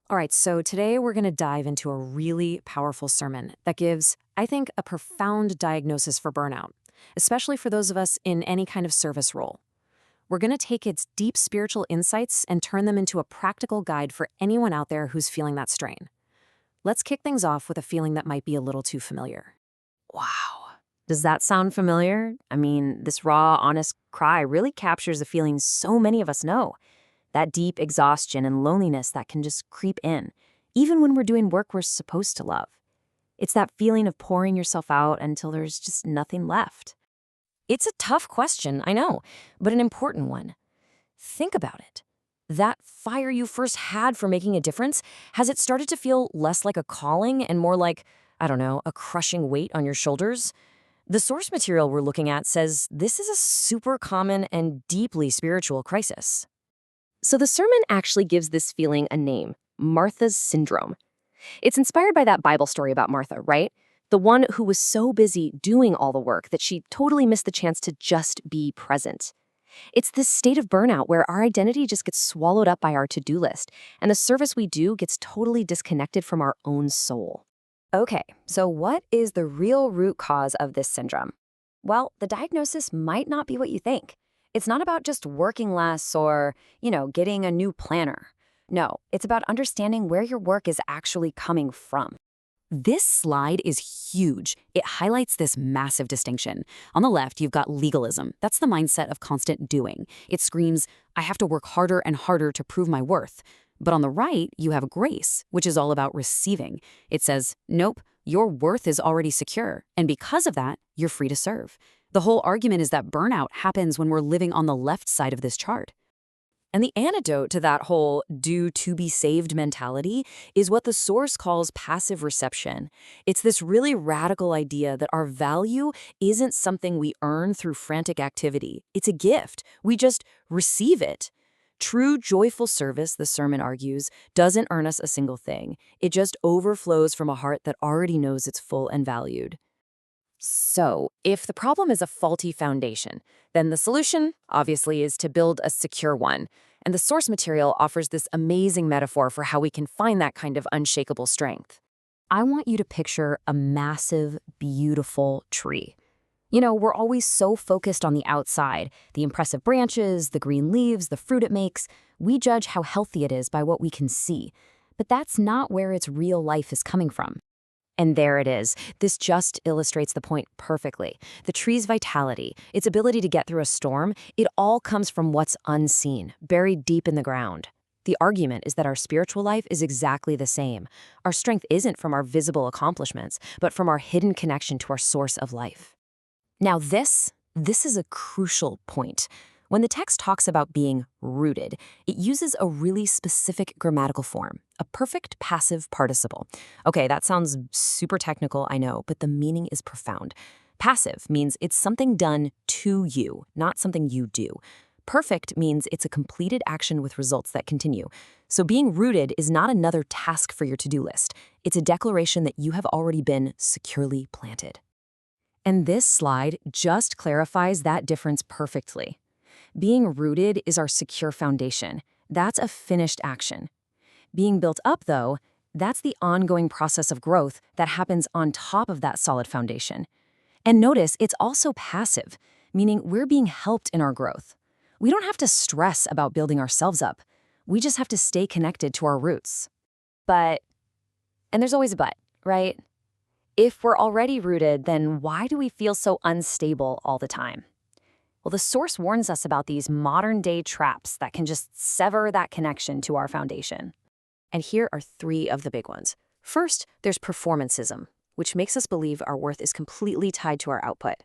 All right, so today we're going to dive into a really powerful sermon that gives, I think, a profound diagnosis for burnout, especially for those of us in any kind of service role. We're going to take its deep spiritual insights and turn them into a practical guide for anyone out there who's feeling that strain. Let's kick things off with a feeling that might be a little too familiar. Wow. Does that sound familiar? I mean, this raw, honest cry really captures a feeling so many of us know. That deep exhaustion and loneliness that can just creep in, even when we're doing work we're supposed to love. It's that feeling of pouring yourself out until there's just nothing left. It's a tough question, I know, but an important one. Think about it. That fire you first had for making a difference, has it started to feel less like a calling and more like, I don't know, a crushing weight on your shoulders? The source material we're looking at says this is a super common and deeply spiritual crisis. So the sermon actually gives this feeling a name, Martha's Syndrome. It's inspired by that Bible story about Martha, right? The one who was so busy doing all the work that she totally missed the chance to just be present. It's this state of burnout where our identity just gets swallowed up by our to-do list, and the service we do gets totally disconnected from our own soul. Okay, so what is the real root cause of this syndrome? Well, the diagnosis might not be what you think. It's not about just working less or, getting a new planner. No, it's about understanding where your work is actually coming from. This slide is huge. It highlights this massive distinction. On the left, you've got legalism. That's the mindset of constant doing. It screams, I have to work harder and harder to prove my worth. But on the right, you have grace, which is all about receiving. It says, nope, your worth is already secure, and because of that, you're free to serve. The whole argument is that burnout happens when we're living on the left side of this chart. And the antidote to that whole do to be saved mentality is what the source calls passive reception. It's this really radical idea that our value isn't something we earn through frantic activity. It's a gift. We just receive it. True joyful service, the sermon argues, doesn't earn us a single thing. It just overflows from a heart that already knows it's full and valued. So, if the problem is a faulty foundation, then the solution, obviously, is to build a secure one. And the source material offers this amazing metaphor for how we can find that kind of unshakable strength. I want you to picture a massive, beautiful tree. We're always so focused on the outside, the impressive branches, the green leaves, the fruit it makes. We judge how healthy it is by what we can see. But that's not where its real life is coming from. And there it is. This just illustrates the point perfectly. The tree's vitality, its ability to get through a storm, it all comes from what's unseen, buried deep in the ground. The argument is that our spiritual life is exactly the same. Our strength isn't from our visible accomplishments, but from our hidden connection to our source of life. Now this is a crucial point. When the text talks about being rooted, it uses a really specific grammatical form, a perfect passive participle. Okay, that sounds super technical, I know, but the meaning is profound. Passive means it's something done to you, not something you do. Perfect means it's a completed action with results that continue. So being rooted is not another task for your to-do list. It's a declaration that you have already been securely planted. And this slide just clarifies that difference perfectly. Being rooted is our secure foundation. That's a finished action. Being built up, though, that's the ongoing process of growth that happens on top of that solid foundation. And notice, it's also passive, meaning we're being helped in our growth. We don't have to stress about building ourselves up. We just have to stay connected to our roots. But, and there's always a but, right? If we're already rooted, then why do we feel so unstable all the time? Well, the source warns us about these modern-day traps that can just sever that connection to our foundation. And here are three of the big ones. First, there's performancism, which makes us believe our worth is completely tied to our output.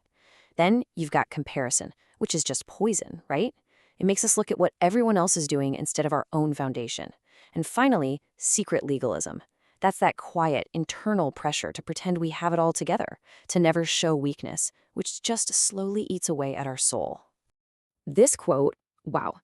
Then you've got comparison, which is just poison, right? It makes us look at what everyone else is doing instead of our own foundation. And finally, secret legalism. That's that quiet, internal pressure to pretend we have it all together, to never show weakness, which just slowly eats away at our soul. This quote, wow,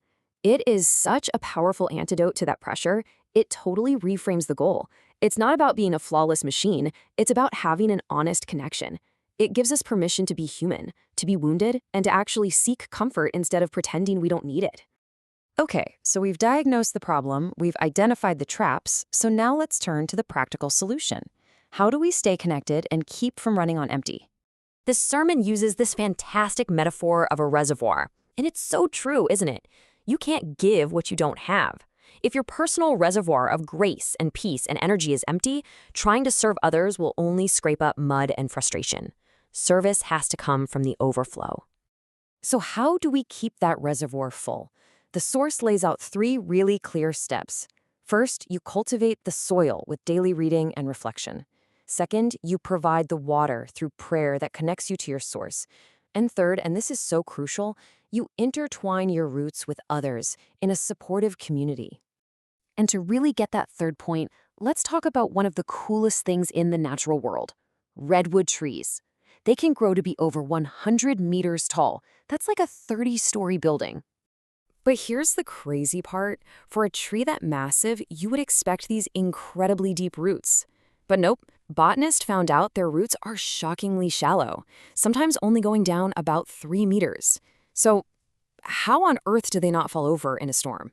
it is such a powerful antidote to that pressure. It totally reframes the goal. It's not about being a flawless machine. It's about having an honest connection. It gives us permission to be human, to be wounded, and to actually seek comfort instead of pretending we don't need it. Okay, so we've diagnosed the problem, we've identified the traps, so now let's turn to the practical solution. How do we stay connected and keep from running on empty? This sermon uses this fantastic metaphor of a reservoir. And it's so true, isn't it? You can't give what you don't have. If your personal reservoir of grace and peace and energy is empty, trying to serve others will only scrape up mud and frustration. Service has to come from the overflow. So how do we keep that reservoir full? The source lays out 3 really clear steps. First, you cultivate the soil with daily reading and reflection. Second, you provide the water through prayer that connects you to your source. And third, and this is so crucial, you intertwine your roots with others in a supportive community. And to really get that third point, let's talk about one of the coolest things in the natural world: redwood trees. They can grow to be over 100 meters tall. That's like a 30-story building. But here's the crazy part. For a tree that massive, you would expect these incredibly deep roots. But nope, botanists found out their roots are shockingly shallow, sometimes only going down about 3 meters. So how on earth do they not fall over in a storm?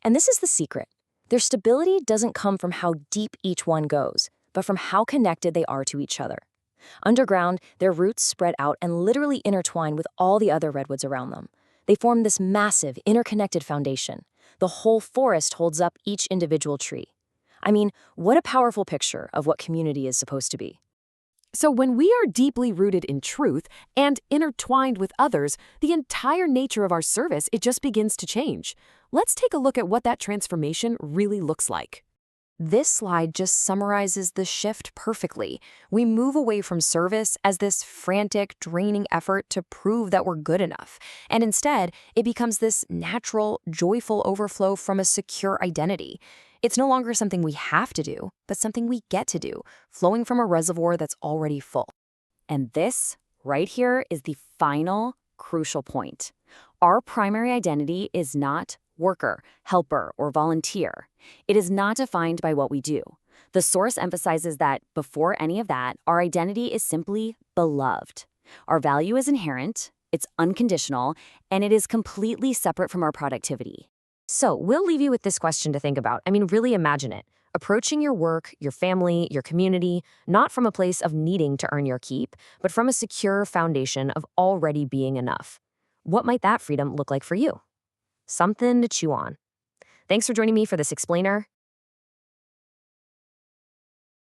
And this is the secret. Their stability doesn't come from how deep each one goes, but from how connected they are to each other. Underground, their roots spread out and literally intertwine with all the other redwoods around them. They form this massive, interconnected foundation. The whole forest holds up each individual tree. I mean, what a powerful picture of what community is supposed to be. So when we are deeply rooted in truth and intertwined with others, the entire nature of our service, it just begins to change. Let's take a look at what that transformation really looks like. This slide just summarizes the shift perfectly. We move away from service as this frantic, draining effort to prove that we're good enough. And instead, it becomes this natural, joyful overflow from a secure identity. It's no longer something we have to do, but something we get to do, flowing from a reservoir that's already full. And this, right here, is the final, crucial point. Our primary identity is not worker, helper, or volunteer. It is not defined by what we do. The source emphasizes that before any of that, our identity is simply beloved. Our value is inherent, it's unconditional, and it is completely separate from our productivity. So we'll leave you with this question to think about. I mean, really imagine it. Approaching your work, your family, your community, not from a place of needing to earn your keep, but from a secure foundation of already being enough. What might that freedom look like for you? Something to chew on. Thanks for joining me for this explainer.